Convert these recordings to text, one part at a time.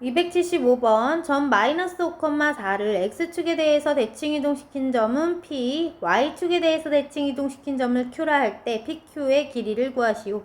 275번 점 마이너스 5,4를 x축에 대해서 대칭 이동시킨 점은 p, y축에 대해서 대칭 이동시킨 점을 q라 할 때 pq의 길이를 구하시오.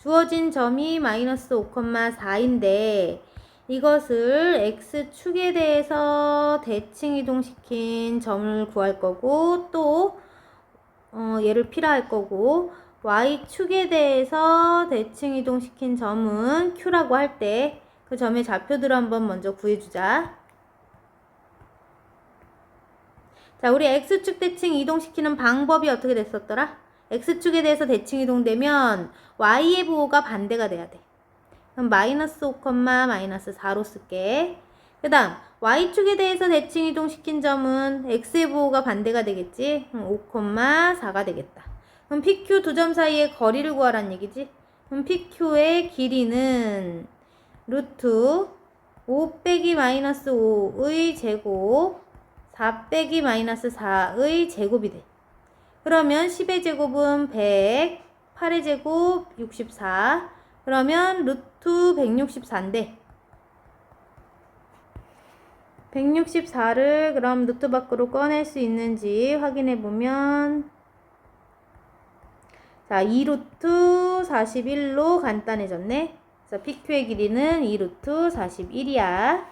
주어진 점이 마이너스 5,4인데 이것을 x축에 대해서 대칭 이동시킨 점을 구할 거고 또 얘를 p라 할 거고 y축에 대해서 대칭 이동시킨 점은 q라고 할 때 그 점의 좌표들을 한번 먼저 구해주자. 자, 우리 x축 대칭 이동시키는 방법이 어떻게 됐었더라? x축에 대해서 대칭 이동되면 y의 부호가 반대가 돼야 돼. 그럼 마이너스 5, 마이너스 4로 쓸게. 그 다음 y축에 대해서 대칭 이동시킨 점은 x의 부호가 반대가 되겠지? 5, 4가 되겠다. 그럼 pq 두 점 사이의 거리를 구하란 얘기지? 그럼 pq의 길이는 루트 5 빼기 마이너스 5의 제곱 4 빼기 마이너스 4의 제곱이 돼. 그러면 10의 제곱은 100, 8의 제곱 64. 그러면 루트 164인데 164를 그럼 루트 밖으로 꺼낼 수 있는지 확인해 보면 자, 2루트 41로 간단해졌네. 그래서 PQ의 길이는 2루트 41이야.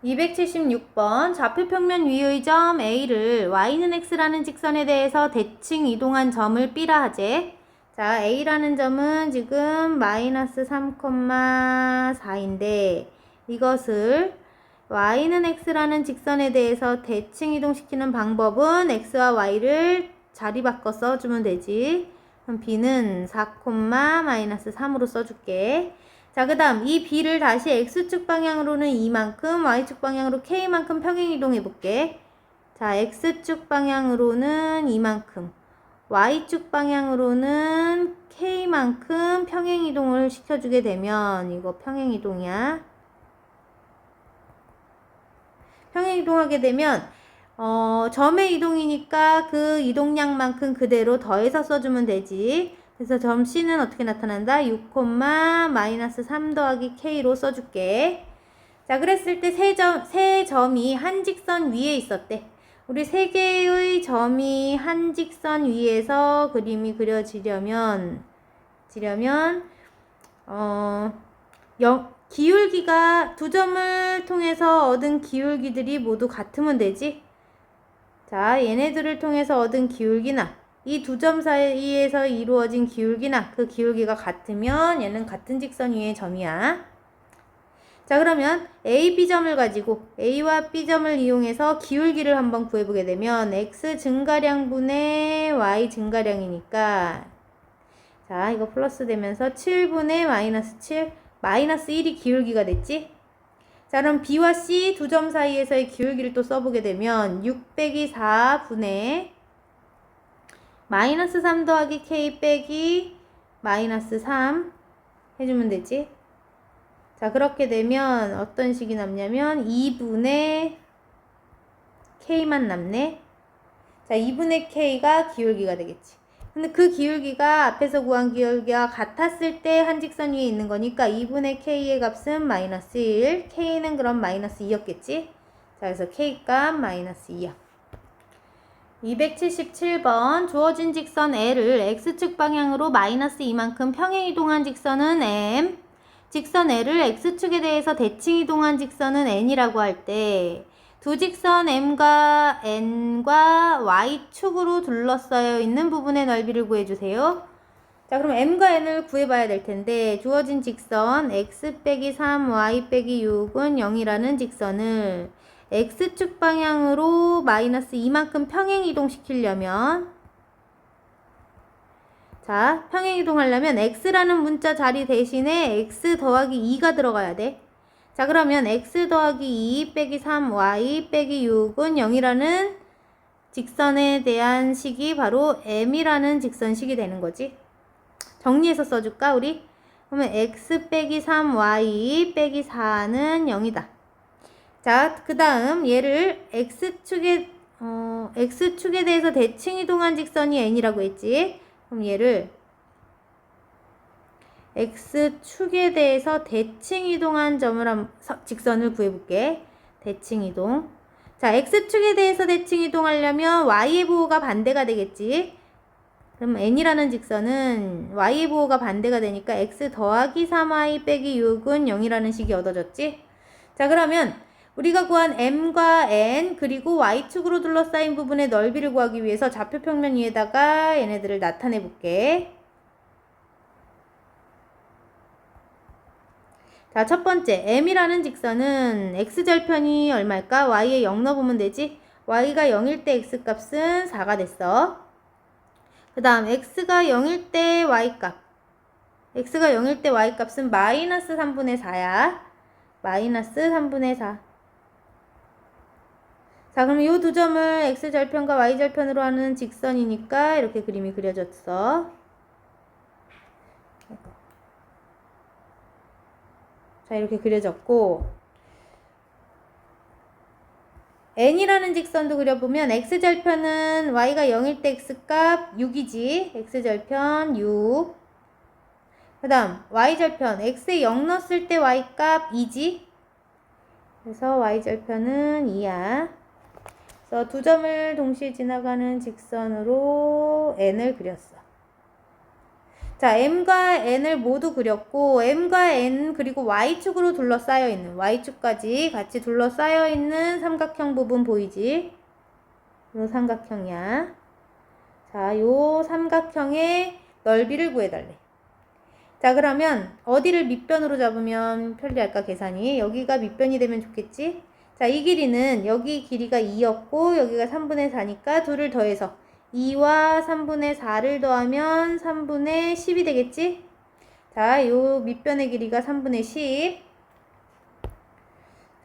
276번 좌표평면 위의 점 A를 y는 x라는 직선에 대해서 대칭 이동한 점을 B라 하재. 자, A라는 점은 지금 마이너스 3,4인데 이것을 y는 x라는 직선에 대해서 대칭 이동시키는 방법은 x와 y를 자리 바꿔 써주면 되지. 그럼 b는 4, 마이너스 3으로 써줄게. 자, 그 다음 이 b를 다시 x축 방향으로는 이만큼, y축 방향으로 k만큼 평행이동해 볼게. 자, x축 방향으로는 이만큼, y축 방향으로는 k만큼 평행이동을 시켜주게 되면 이거 평행이동이야. 평행이동하게 되면 점의 이동이니까 그 이동량만큼 그대로 더해서 써주면 되지. 그래서 점 C는 어떻게 나타난다? 6, 마이너스 3 더하기 K로 써줄게. 자, 그랬을 때 세 점이 한 직선 위에 있었대. 우리 세 개의 점이 한 직선 위에서 그림이 그려지려면 기울기가 두 점을 통해서 얻은 기울기들이 모두 같으면 되지. 자, 얘네들을 통해서 얻은 기울기나 이 두 점 사이에서 이루어진 기울기나 그 기울기가 같으면 얘는 같은 직선 위의 점이야. 자, 그러면 A, B점을 가지고 A와 B점을 이용해서 기울기를 한번 구해보게 되면 X 증가량분의 Y 증가량이니까 자, 이거 플러스 되면서 7분의 마이너스 7 마이너스 1이 기울기가 됐지? 자, 그럼 B와 C 두 점 사이에서의 기울기를 또 써보게 되면 6 빼기 4분의 마이너스 3 더하기 K 빼기 마이너스 3 해주면 되지? 자, 그렇게 되면 어떤 식이 남냐면 2분의 K만 남네. 자, 2분의 K가 기울기가 되겠지. 근데 그 기울기가 앞에서 구한 기울기와 같았을 때 한 직선 위에 있는 거니까 2분의 K의 값은 마이너스 1, K는 그럼 마이너스 2였겠지? 자, 그래서 K값 마이너스 2야. 277번 주어진 직선 L을 X축 방향으로 마이너스 이만큼 평행이동한 직선은 M, 직선 L을 X축에 대해서 대칭 이동한 직선은 N이라고 할 때 두 직선 M과 N과 Y축으로 둘러싸여 있는 부분의 넓이를 구해주세요. 자, 그럼 M과 N을 구해봐야 될 텐데 주어진 직선 X 빼기 3, Y 빼기 6은 0이라는 직선을 X축 방향으로 마이너스 이만큼 평행이동시키려면 자, 평행이동하려면 X라는 문자 자리 대신에 X 더하기 2가 들어가야 돼. 자, 그러면 x 더하기 2 빼기 3 y 빼기 6은 0이라는 직선에 대한 식이 바로 m이라는 직선식이 되는 거지. 정리해서 써줄까 우리? 그러면 x 빼기 3 y 빼기 4는 0이다. 자, 그 다음 얘를 x축에 대해서 대칭 이동한 직선이 n이라고 했지. 그럼 얘를 x축에 대해서 대칭 이동한 점을 직선을 구해볼게. 대칭 이동. 자, x축에 대해서 대칭 이동하려면 y의 부호가 반대가 되겠지. 그럼 n이라는 직선은 y의 부호가 반대가 되니까 x 더하기 3y 빼기 6은 0이라는 식이 얻어졌지. 자, 그러면 우리가 구한 m과 n 그리고 y축으로 둘러싸인 부분의 넓이를 구하기 위해서 좌표 평면 위에다가 얘네들을 나타내 볼게. 자, 첫 번째 m이라는 직선은 x절편이 얼마일까? y에 0 넣어보면 되지. y가 0일 때 x값은 4가 됐어. 그 다음 x가 0일 때 y값. x가 0일 때 y값은 마이너스 3분의 4야. 마이너스 3분의 4. 자, 그럼 이 두 점을 x절편과 y절편으로 하는 직선이니까 이렇게 그림이 그려졌어. 자, 이렇게 그려졌고, n이라는 직선도 그려보면 x절편은 y가 0일 때 x값 6이지. x절편 6. 그 다음 y절편 x에 0 넣었을 때 y값 2지. 그래서 y절편은 2야. 그래서 두 점을 동시에 지나가는 직선으로 n을 그렸어. 자, m과 n을 모두 그렸고 m과 n 그리고 y축으로 둘러싸여 있는 y축까지 같이 둘러싸여 있는 삼각형 부분 보이지? 요 삼각형이야. 자, 요 삼각형의 넓이를 구해달래. 자, 그러면 어디를 밑변으로 잡으면 편리할까 계산이? 여기가 밑변이 되면 좋겠지? 자, 이 길이는 여기 길이가 2였고 여기가 3분의 4니까 둘을 더해서 2와 3분의 4를 더하면 3분의 10이 되겠지? 자, 요 밑변의 길이가 3분의 10.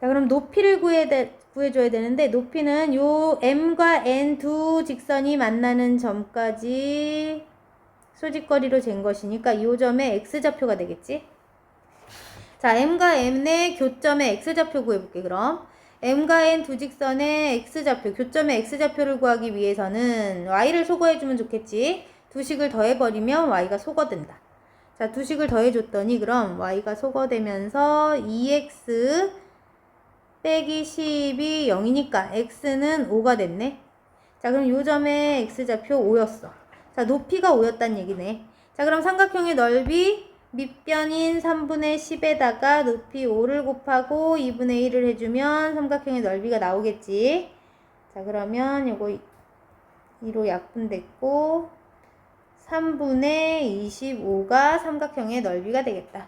자, 그럼 높이를 구해줘야 되는데 높이는 요 m과 n 두 직선이 만나는 점까지 소짓거리로 잰 것이니까 요 점의 x좌표가 되겠지? 자, m과 n의 교점의 x좌표 구해볼게. 그럼 m과 n 두 직선의 x좌표, 교점의 x좌표를 구하기 위해서는 y를 소거해주면 좋겠지. 두 식을 더해버리면 y가 소거된다. 자, 두 식을 더해줬더니 그럼 y가 소거되면서 2x 빼기 10이 0이니까 x는 5가 됐네. 자, 그럼 요 점의 x좌표 5였어. 자, 높이가 5였단 얘기네. 자, 그럼 삼각형의 넓이 밑변인 3분의 10에다가 높이 5를 곱하고 2분의 1을 해주면 삼각형의 넓이가 나오겠지. 자, 그러면 요거 2로 약분됐고 3분의 25가 삼각형의 넓이가 되겠다.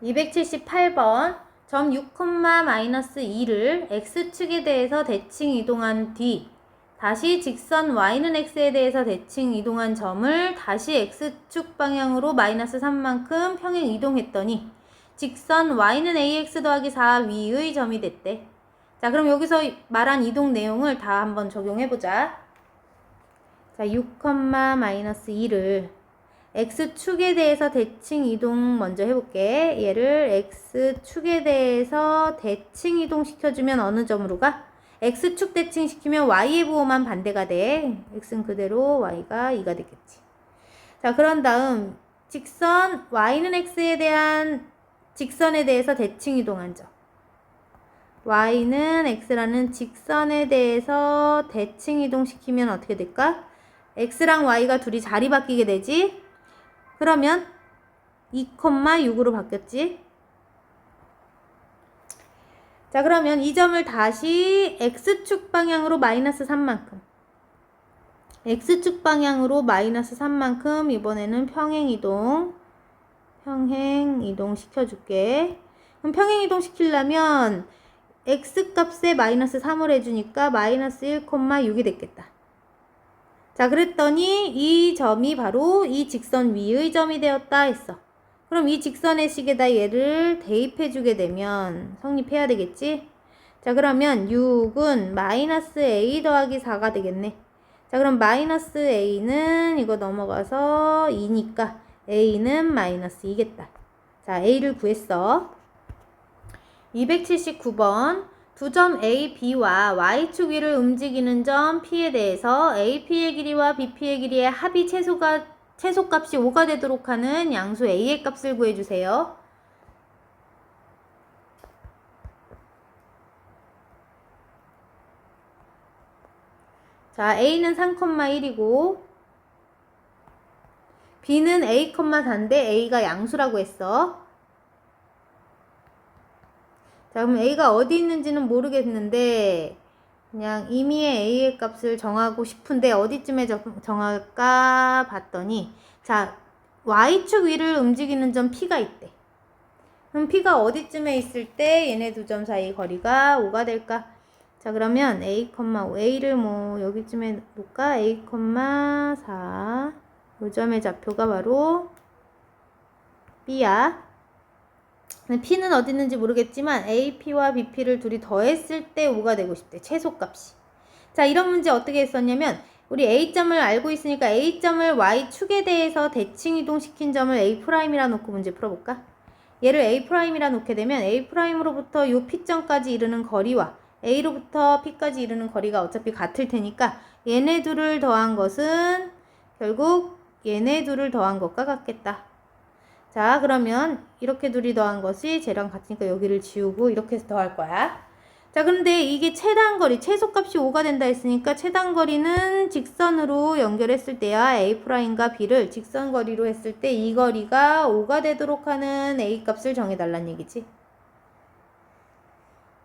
278번 점 6,-2를 x축에 대해서 대칭 이동한 뒤 다시 직선 y는 x에 대해서 대칭 이동한 점을 다시 x축 방향으로 마이너스 3만큼 평행 이동했더니 직선 y는 ax 더하기 4 위의 점이 됐대. 자, 그럼 여기서 말한 이동 내용을 다 한번 적용해보자. 자, 6,-2를 x축에 대해서 대칭 이동 먼저 해볼게. 얘를 x축에 대해서 대칭 이동시켜주면 어느 점으로 가? x축 대칭시키면 y의 부호만 반대가 돼. x는 그대로 y가 2가 되겠지. 자, 그런 다음 직선 y는 x에 대한 직선에 대해서 대칭 이동한 점. y는 x라는 직선에 대해서 대칭 이동시키면 어떻게 될까? x랑 y가 둘이 자리 바뀌게 되지. 그러면 2,6으로 바뀌었지. 자, 그러면 이 점을 다시 x축 방향으로 마이너스 3만큼 x축 방향으로 마이너스 3만큼 이번에는 평행이동 시켜줄게. 그럼 평행이동 시키려면 x값에 마이너스 3을 해주니까 마이너스 1,6이 됐겠다. 자, 그랬더니 이 점이 바로 이 직선 위의 점이 되었다 했어. 그럼 이 직선의 식에다 얘를 대입해주게 되면 성립해야 되겠지? 자, 그러면 6은 마이너스 a 더하기 4가 되겠네. 자, 그럼 마이너스 a는 이거 넘어가서 2니까 a는 마이너스 2겠다. 자, a를 구했어. 279번 두 점 A, B와 Y축 위를 움직이는 점 P에 대해서 AP의 길이와 BP의 길이의 합이 최소값이 5가 되도록 하는 양수 a의 값을 구해주세요. 자, a는 3,1이고 b는 a, 4인데 a가 양수라고 했어. 자, 그럼 a가 어디 있는지는 모르겠는데 그냥 임의의 a의 값을 정하고 싶은데 어디쯤에 정할까 봤더니 자, y축 위를 움직이는 점 p가 있대. 그럼 p가 어디쯤에 있을 때 얘네 두 점 사이 거리가 5가 될까? 자, 그러면 a, 5, a를 뭐 여기쯤에 놓을까? a, 4 요 점의 좌표가 바로 b야. p는 어디 있는지 모르겠지만 AP와 BP를 둘이 더했을 때 5가 되고 싶대. 최소값이. 자, 이런 문제 어떻게 했었냐면 우리 A점을 알고 있으니까 A점을 Y축에 대해서 대칭 이동시킨 점을 A'이라 놓고 문제 풀어볼까? 얘를 A'이라 놓게 되면 A'으로부터 요 P점까지 이르는 거리와 A로부터 P까지 이르는 거리가 어차피 같을 테니까 얘네 둘을 더한 것은 결국 얘네 둘을 더한 것과 같겠다. 자, 그러면 이렇게 둘이 더한 것이 쟤랑 같으니까 여기를 지우고 이렇게 해서 더할 거야. 자, 그런데 이게 최단거리, 최소값이 5가 된다 했으니까 최단거리는 직선으로 연결했을 때야 A'과 B를 직선거리로 했을 때 이 거리가 5가 되도록 하는 A 값을 정해달라는 얘기지.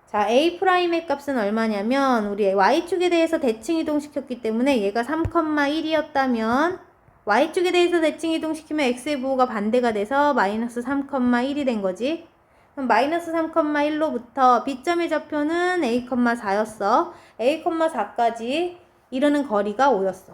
자, A'의 값은 얼마냐면 우리 Y축에 대해서 대칭 이동시켰기 때문에 얘가 3,1이었다면 Y축에 대해서 대칭 이동시키면 X의 부호가 반대가 돼서 마이너스 3,1이 된 거지. 그럼 마이너스 3,1로부터 B점의 좌표는 A,4였어. A,4까지 이르는 거리가 5였어.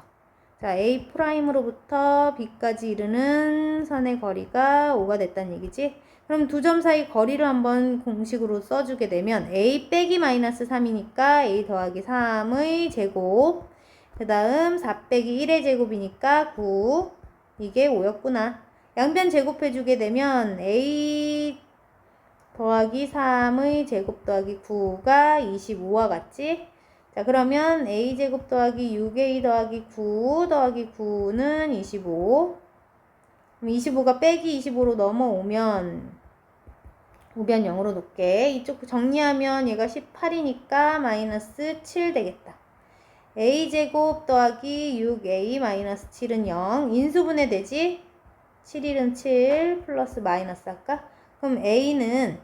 자, A'으로부터 B까지 이르는 선의 거리가 5가 됐다는 얘기지. 그럼 두 점 사이 거리를 한번 공식으로 써주게 되면 A 빼기 마이너스 3이니까 A 더하기 3의 제곱 그 다음 4 빼기 1의 제곱이니까 9. 이게 5였구나. 양변 제곱해주게 되면 A 더하기 3의 제곱 더하기 9가 25와 같지? 자, 그러면 A 제곱 더하기 6A 더하기 9 더하기 9는 25. 그럼 25가 빼기 25로 넘어오면 우변 0으로 놓게. 이쪽 정리하면 얘가 18이니까 마이너스 7 되겠다. a제곱 더하기 6a 마이너스 7은 0. 인수분해 되지? 7, 1은 7 플러스 마이너스 할까? 그럼 a는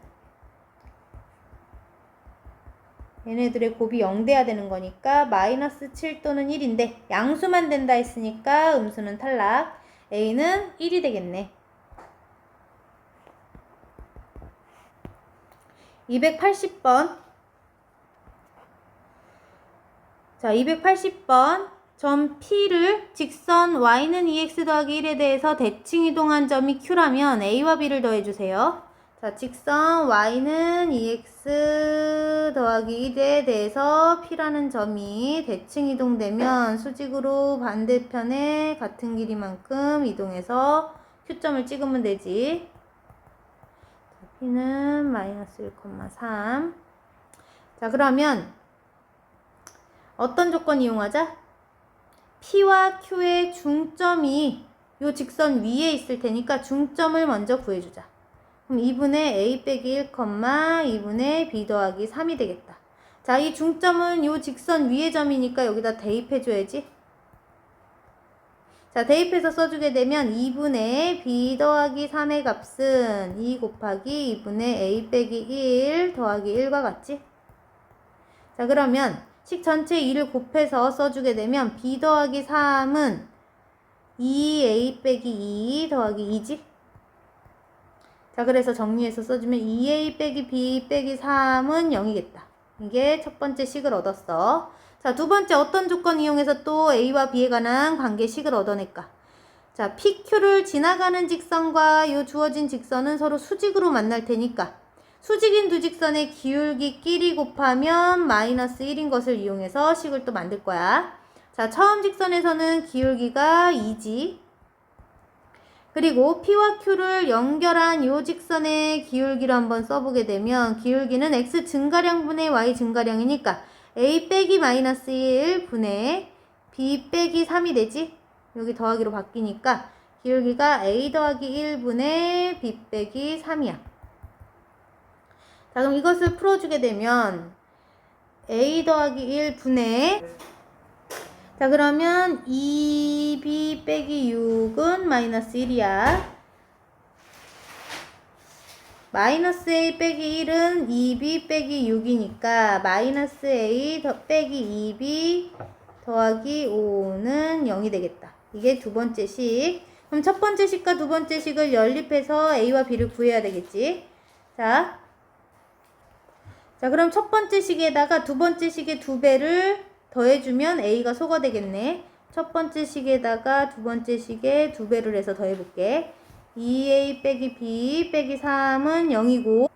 얘네들의 곱이 0 돼야 되는 거니까 마이너스 7 또는 1인데 양수만 된다 했으니까 음수는 탈락. a는 1이 되겠네. 280번. 자, 280번 점 P를 직선 y는 2x 더하기 1에 대해서 대칭 이동한 점이 Q라면 A와 B를 더해주세요. 자, 직선 y는 2x 더하기 1에 대해서 P라는 점이 대칭 이동되면 수직으로 반대편에 같은 길이만큼 이동해서 Q점을 찍으면 되지. 자, P는 마이너스 1,3. 자, 그러면 어떤 조건 이용하자? P와 Q의 중점이 요 직선 위에 있을 테니까 중점을 먼저 구해주자. 그럼 2분의 A 빼기 1, 2분의 B 더하기 3이 되겠다. 자, 이 중점은 요 직선 위의 점이니까 여기다 대입해줘야지. 자, 대입해서 써주게 되면 2분의 B 더하기 3의 값은 2 곱하기 2분의 A 빼기 1 더하기 1과 같지? 자, 그러면 식 전체 2를 곱해서 써주게 되면 B 더하기 3은 2A 빼기 2 더하기 2지? 자, 그래서 정리해서 써주면 2A 빼기 B 빼기 3은 0이겠다. 이게 첫 번째 식을 얻었어. 자, 두 번째 어떤 조건 이용해서 또 A와 B에 관한 관계식을 얻어낼까? 자, PQ를 지나가는 직선과 요 주어진 직선은 서로 수직으로 만날 테니까 수직인 두 직선의 기울기끼리 곱하면 마이너스 1인 것을 이용해서 식을 또 만들 거야. 자, 처음 직선에서는 기울기가 2지. 그리고 P와 Q를 연결한 요 직선의 기울기를 한번 써보게 되면 기울기는 X 증가량분의 Y 증가량이니까 A 빼기 마이너스 1 분의 B 빼기 3이 되지? 여기 더하기로 바뀌니까 기울기가 a 더하기 1분의 b 빼기 3이야. 자, 그럼 이것을 풀어주게 되면 a 더하기 1분의 자, 그러면 2b 빼기 6은 마이너스 1이야. 마이너스 a 빼기 1은 2b 빼기 6이니까 마이너스 a 빼기 2b 더하기 5는 0이 되겠다. 이게 두 번째 식. 그럼 첫 번째 식과 두 번째 식을 연립해서 a와 b를 구해야 되겠지. 자, 그럼 첫 번째 식에다가 두 번째 식의 2배를 더해주면 a가 소가 되겠네. 첫 번째 식에다가 두 번째 식에 2배를 해서 더해볼게. 2a 빼기 b 빼기 3은 0이고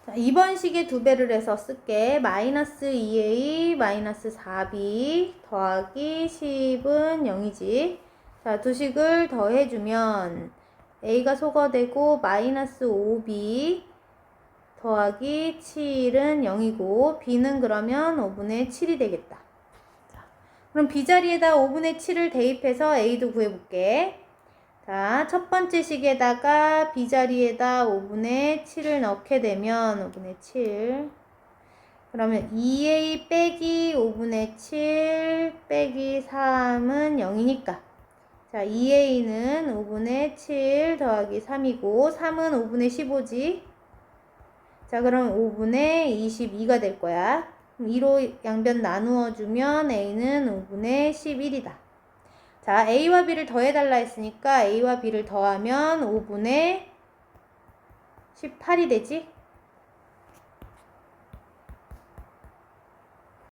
자, 이번 식에 2배를 해서 쓸게. 마이너스 2a 마이너스 4b 더하기 10은 0이지. 자, 두 식을 더해주면 a가 소가 되고 마이너스 5b 더하기 7은 0이고 b는 그러면 5분의 7이 되겠다. 자, 그럼 b자리에다 5분의 7을 대입해서 a도 구해볼게. 자, 첫 번째 식에다가 b자리에다 5분의 7을 넣게 되면 5분의 7 그러면 2a 빼기 5분의 7 빼기 3은 0이니까 자, 2a는 5분의 7 더하기 3이고 3은 5분의 15지. 자, 그럼 5분의 22가 될 거야. 그럼 2로 양변 나누어 주면 a는 5분의 11이다. 자, a와 b를 더해달라 했으니까 a와 b를 더하면 5분의 18이 되지.